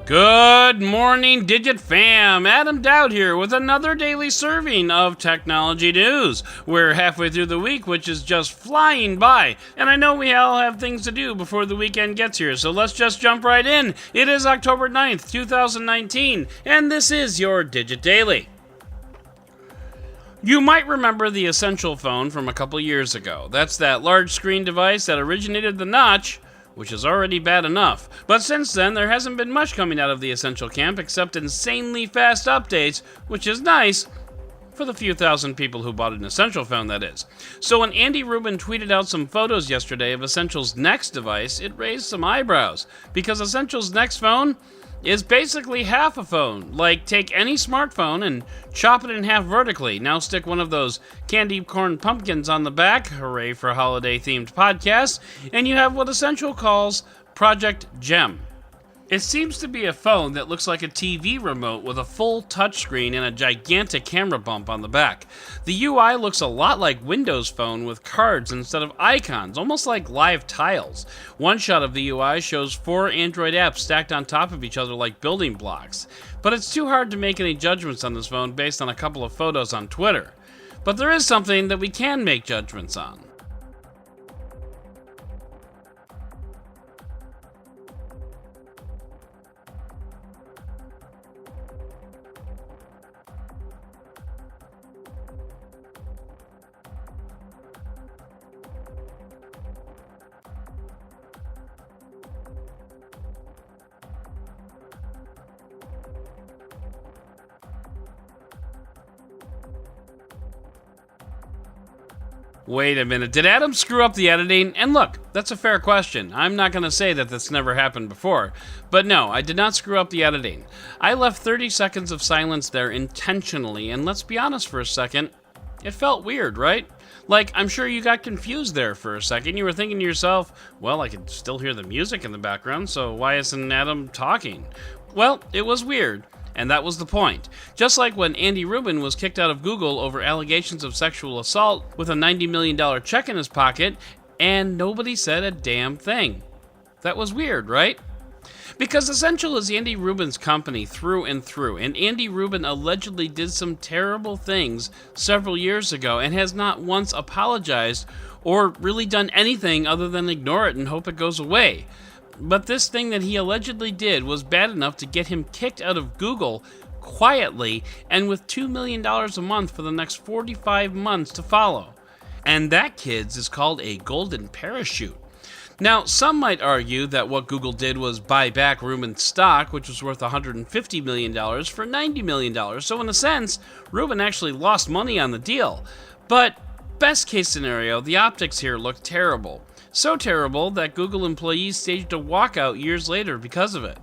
Good morning, Digit fam. Adam Doud here with another daily serving of technology news. We're halfway through the week, which is just flying by, and I know we all have things to do before the weekend gets here, so let's just jump right in. It is October 9th, 2019, and this is your Digit Daily. You might remember the Essential phone from a couple years ago. That's that large screen device that originated the notch, which is already bad enough. But since then, there hasn't been much coming out of the Essential camp except insanely fast updates, which is nice for the few thousand people who bought an Essential phone, that is. So when Andy Rubin tweeted out some photos yesterday of Essential's next device, it raised some eyebrows, because Essential's next phone is basically half a phone. Like, take any smartphone and chop it in half vertically. Now stick one of those candy corn pumpkins on the back, hooray for holiday-themed podcasts, and you have what Essential calls Project Gem. It seems to be a phone that looks like a TV remote with a full touchscreen and a gigantic camera bump on the back. The UI looks a lot like Windows Phone with cards instead of icons, almost like live tiles. One shot of the UI shows 4 Android apps stacked on top of each other like building blocks. But it's too hard to make any judgments on this phone based on a couple of photos on Twitter. But there is something that we can make judgments on. Wait a minute, did Adam screw up the editing? And look, that's a fair question. I'm not going to say that this never happened before. But no, I did not screw up the editing. I left 30 seconds of silence there intentionally, and let's be honest for a second, it felt weird, right? Like, I'm sure you got confused there for a second. You were thinking to yourself, well, I could still hear the music in the background, so why isn't Adam talking? Well, it was weird. And that was the point. Just like when Andy Rubin was kicked out of Google over allegations of sexual assault with a $90 million check in his pocket, and nobody said a damn thing. That was weird, right? Because Essential is Andy Rubin's company through and through, and Andy Rubin allegedly did some terrible things several years ago and has not once apologized or really done anything other than ignore it and hope it goes away. But this thing that he allegedly did was bad enough to get him kicked out of Google quietly and with $2 million a month for the next 45 months to follow. And that, kids, is called a golden parachute. Now, some might argue that what Google did was buy back Rubin's stock, which was worth $150 million for $90 million. So in a sense, Rubin actually lost money on the deal. But best case scenario, the optics here look terrible. So terrible that Google employees staged a walkout years later because of it.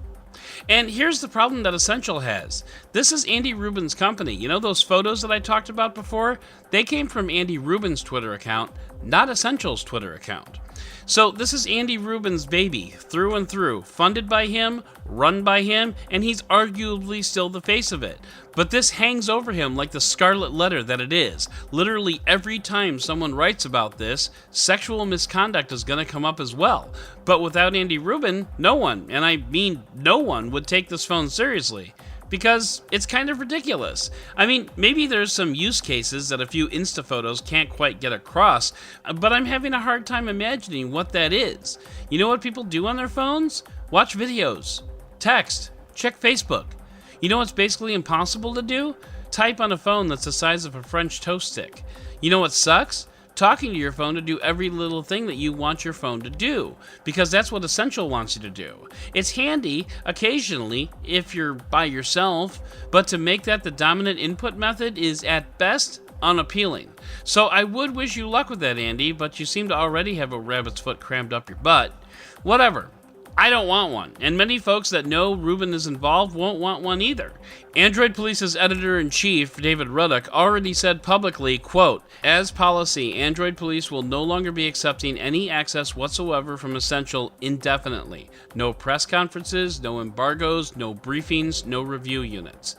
And here's the problem that Essential has. This is Andy Rubin's company. You know those photos that I talked about before? They came from Andy Rubin's Twitter account, not Essential's Twitter account. So this is Andy Rubin's baby, through and through, funded by him, run by him, and he's arguably still the face of it. But this hangs over him like the scarlet letter that it is. Literally every time someone writes about this, sexual misconduct is going to come up as well. But without Andy Rubin, no one, and I mean no one, would take this phone seriously. Because it's kind of ridiculous. I mean, maybe there's some use cases that a few Insta photos can't quite get across, but I'm having a hard time imagining what that is. You know what people do on their phones? Watch videos, text, check Facebook. You know what's basically impossible to do? Type on a phone that's the size of a French toast stick. You know what sucks? Talking to your phone to do every little thing that you want your phone to do, because that's what Essential wants you to do. It's handy occasionally if you're by yourself, but to make that the dominant input method is at best unappealing. So I would wish you luck with that, Andy, but you seem to already have a rabbit's foot crammed up your butt. Whatever. I don't want one, and many folks that know Rubin is involved won't want one either. Android Police's editor-in-chief, David Ruddock, already said publicly, quote, "As policy, Android Police will no longer be accepting any access whatsoever from Essential indefinitely. No press conferences, no embargoes, no briefings, no review units.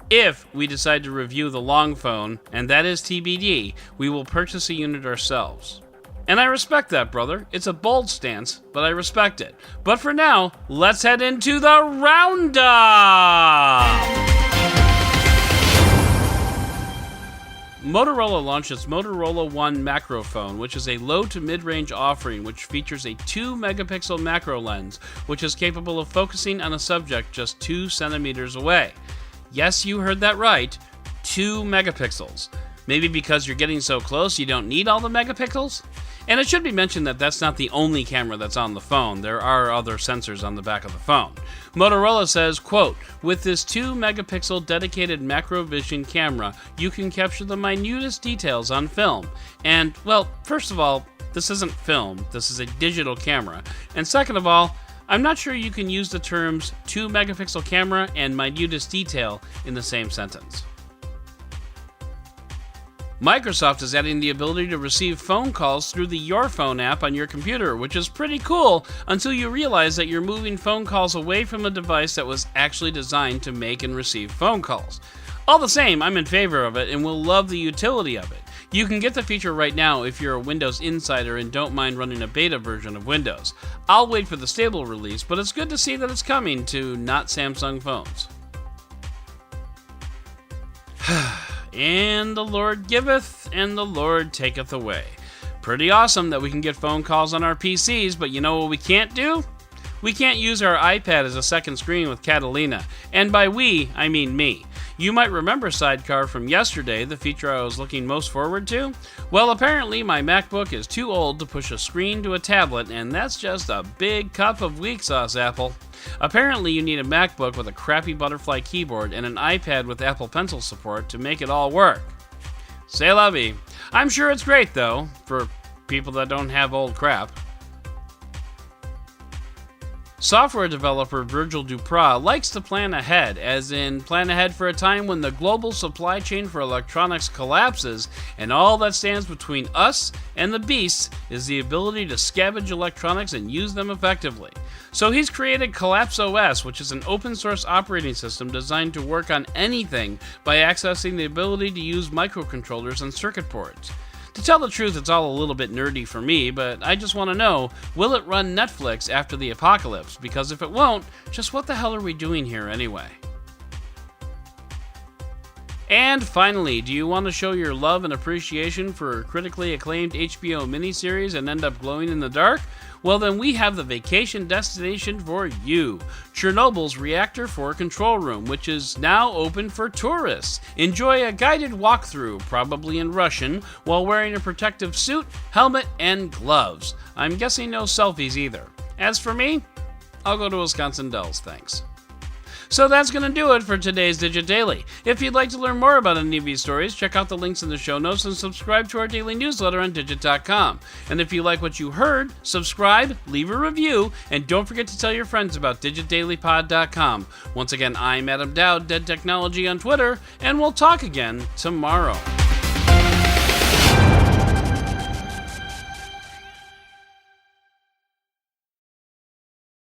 If we decide to review the long phone, and that is TBD, we will purchase a unit ourselves." And I respect that, brother. It's a bold stance, but I respect it. But for now, let's head into the Roundup! Motorola launched its Motorola One macro phone, which is a low to mid-range offering which features a 2-megapixel macro lens, which is capable of focusing on a subject just 2 centimeters away. Yes, you heard that right, 2 megapixels. Maybe because you're getting so close you don't need all the megapixels? And it should be mentioned that that's not the only camera that's on the phone. There are other sensors on the back of the phone. Motorola says, quote, "With this 2-megapixel dedicated macro vision camera, you can capture the minutest details on film." And, well, first of all, this isn't film. This is a digital camera. And second of all, I'm not sure you can use the terms 2-megapixel camera and minutest detail in the same sentence. Microsoft is adding the ability to receive phone calls through the Your Phone app on your computer, which is pretty cool until you realize that you're moving phone calls away from a device that was actually designed to make and receive phone calls. All the same, I'm in favor of it and will love the utility of it. You can get the feature right now if you're a Windows insider and don't mind running a beta version of Windows. I'll wait for the stable release, but it's good to see that it's coming to not Samsung phones. And the Lord giveth, and the Lord taketh away. Pretty awesome that we can get phone calls on our PCs, but you know what we can't do? We can't use our iPad as a second screen with Catalina. And by we, I mean me. You might remember Sidecar from yesterday, the feature I was looking most forward to. Well, apparently my MacBook is too old to push a screen to a tablet, and that's just a big cup of weak sauce, Apple. Apparently you need a MacBook with a crappy butterfly keyboard and an iPad with Apple Pencil support to make it all work. C'est la vie. I'm sure it's great, though, for people that don't have old crap. Software developer Virgil Duprat likes to plan ahead, as in plan ahead for a time when the global supply chain for electronics collapses and all that stands between us and the beasts is the ability to scavenge electronics and use them effectively. So he's created CollapseOS, which is an open source operating system designed to work on anything by accessing the ability to use microcontrollers and circuit boards. To tell the truth, it's all a little bit nerdy for me, but I just want to know, will it run Netflix after the apocalypse? Because if it won't, just what the hell are we doing here anyway? And finally, do you want to show your love and appreciation for critically acclaimed HBO miniseries and end up glowing in the dark? Well, then we have the vacation destination for you. Chernobyl's Reactor 4 Control Room, which is now open for tourists. Enjoy a guided walkthrough, probably in Russian, while wearing a protective suit, helmet, and gloves. I'm guessing no selfies either. As for me, I'll go to Wisconsin Dells, thanks. So that's going to do it for today's Digit Daily. If you'd like to learn more about any of these stories, check out the links in the show notes and subscribe to our daily newsletter on Digit.com. And if you like what you heard, subscribe, leave a review, and don't forget to tell your friends about DigitDailyPod.com. Once again, I'm Adam Doud, Dead Technology on Twitter, and we'll talk again tomorrow.